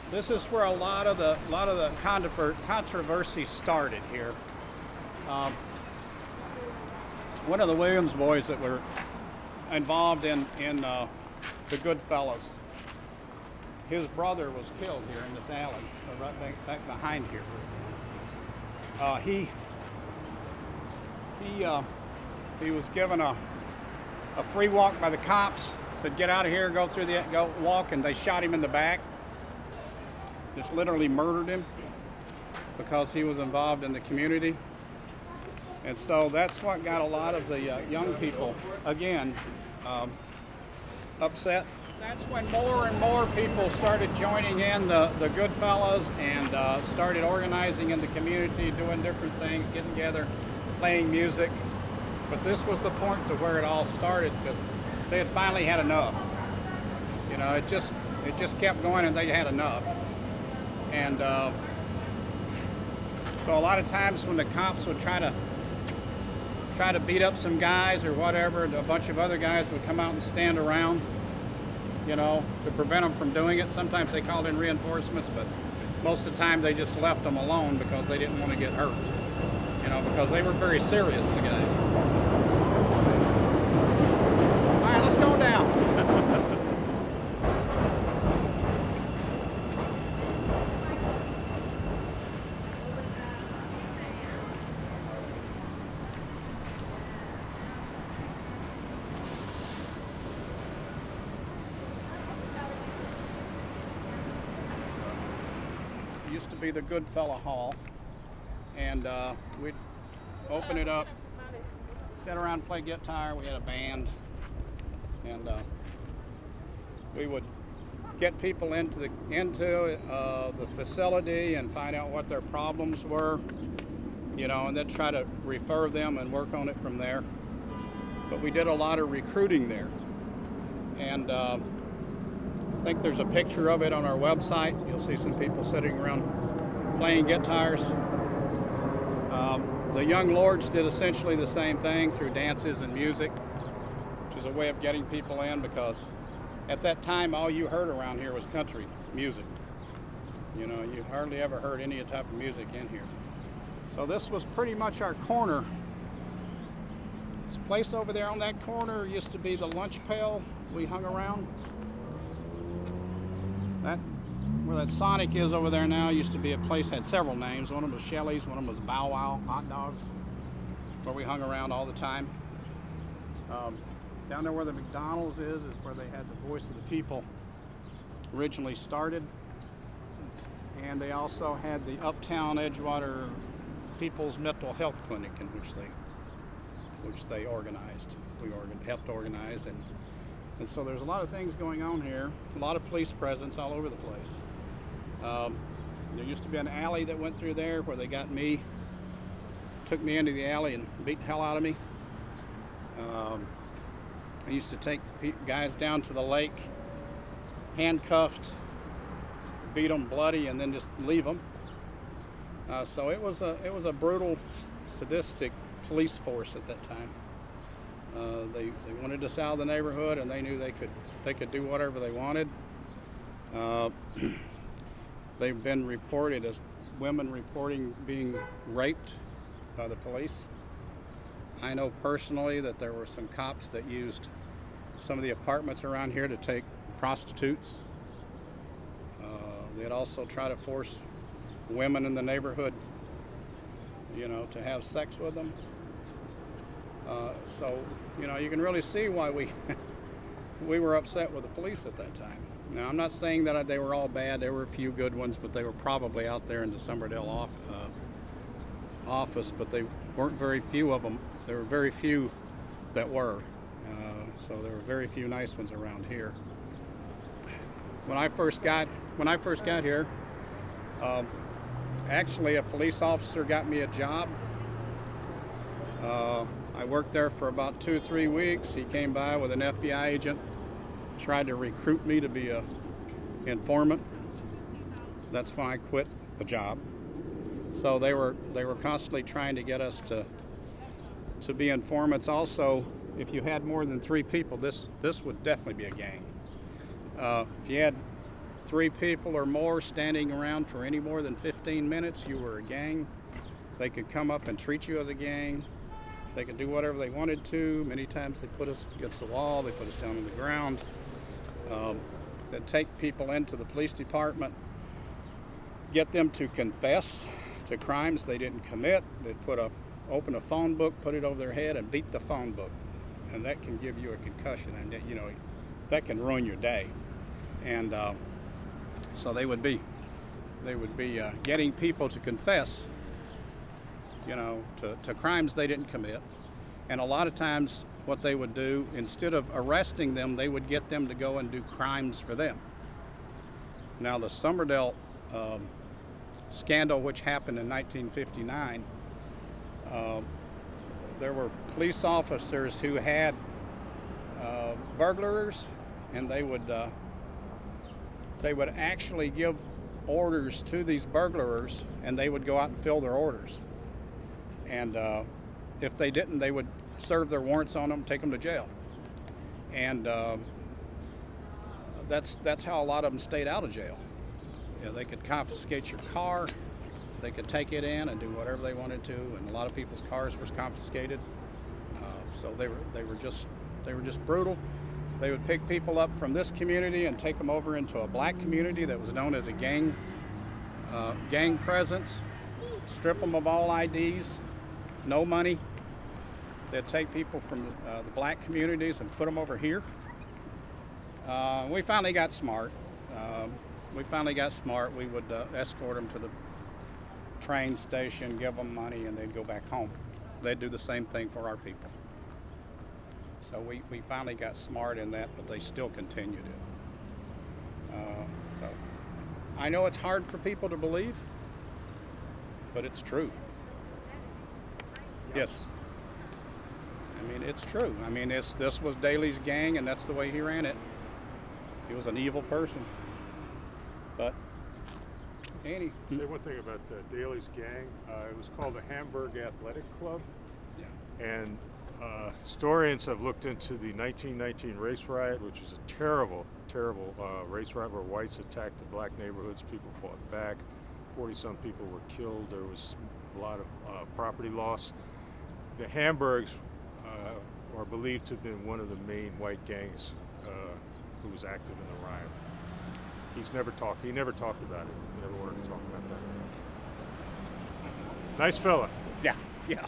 This is where a lot of the controversy started here. One of the Williams boys that were involved in the Goodfellas, his brother was killed here in this alley, right back behind here. He was given a free walk by the cops. Said, "Get out of here, go walk," and they shot him in the back. Just literally murdered him because he was involved in the community. And so that's what got a lot of the young people, again, upset. That's when more and more people started joining in the Goodfellas and started organizing in the community, doing different things, getting together, playing music. But this was the point to where it all started, because they had finally had enough. You know, it just kept going, and they had enough. And so a lot of times when the cops would try to beat up some guys or whatever, a bunch of other guys would come out and stand around, you know, to prevent them from doing it. Sometimes they called in reinforcements, but most of the time they just left them alone because they didn't want to get hurt, you know, because they were very serious, the guys. All right, let's go down. Used to be the Goodfella Hall, and we'd open it up, sit around, play guitar. We had a band, and we would get people into the facility and find out what their problems were, you know, and then try to refer them and work on it from there. But we did a lot of recruiting there, and I think there's a picture of it on our website. You'll see some people sitting around playing guitars. The Young Lords did essentially the same thing through dances and music, which is a way of getting people in, because at that time all you heard around here was country music. You know, you hardly ever heard any type of music in here. So this was pretty much our corner. This place over there on that corner used to be the lunch pail we hung around. Where that Sonic is over there now used to be a place, had several names. One of them was Shelley's, one of them was Bow Wow Hot Dogs, where we hung around all the time. Down there where the McDonald's is where they had the Voice of the People originally started. And they also had the Uptown Edgewater People's Mental Health Clinic, in which they organized. We helped organize, and so there's a lot of things going on here, a lot of police presence all over the place. There used to be an alley that went through there where they got me, took me into the alley and beat the hell out of me. I used to take guys down to the lake, handcuffed, beat them bloody, and then just leave them. So it was a brutal, sadistic police force at that time. They wanted us out of the neighborhood, and they knew they could do whatever they wanted. They've been reported as women reporting being raped by the police. I know personally that there were some cops that used some of the apartments around here to take prostitutes. They'd also try to force women in the neighborhood, you know, to have sex with them. So, you know, you can really see why we were upset with the police at that time. Now, I'm not saying that they were all bad. There were a few good ones, but they were probably out there in the Somberdale office, but they weren't very few of them. There were very few that were. So there were very few nice ones around here. When I first got here, actually a police officer got me a job. I worked there for about 2 or 3 weeks. He came by with an FBI agent, tried to recruit me to be an informant. That's when I quit the job. So they were constantly trying to get us to be informants. Also, if you had more than 3 people, this would definitely be a gang. If you had 3 people or more standing around for any more than 15 minutes, you were a gang. They could come up and treat you as a gang. They could do whatever they wanted to. Many times they put us against the wall, they put us down on the ground. They'd take people into the police department, get them to confess to crimes they didn't commit. They'd open a phone book, put it over their head, and beat the phone book. And that can give you a concussion, and that can ruin your day. And so they would be getting people to confess, to crimes they didn't commit. And a lot of times what they would do, instead of arresting them, they would get them to go and do crimes for them. Now the Summerdale scandal, which happened in 1959, there were police officers who had burglars, and they would actually give orders to these burglars, and they would go out and fill their orders. And if they didn't, they would serve their warrants on them, take them to jail. And that's how a lot of them stayed out of jail. They could confiscate your car, they could take it in and do whatever they wanted to, and a lot of people's cars were confiscated. So they were just brutal. They would pick people up from this community and take them over into a black community that was known as a gang presence, strip them of all IDs, no money. They'd take people from the black communities and put them over here. We finally got smart. We would escort them to the train station, give them money, and they'd go back home. They'd do the same thing for our people. So we finally got smart in that, but they still continued it. So I know it's hard for people to believe, but it's true. Yes. I mean, it's true. I mean, this was Daley's gang, and that's the way he ran it. He was an evil person. But Annie. Say one thing about Daley's gang. It was called the Hamburg Athletic Club. Yeah. And historians have looked into the 1919 race riot, which was a terrible, terrible race riot where whites attacked the black neighborhoods. People fought back. 40-some people were killed. There was a lot of property loss. The Hamburgs are believed to have been one of the main white gangs who was active in the riot. He never talked about it. He never wanted to talk about that. Nice fella. Yeah, yeah.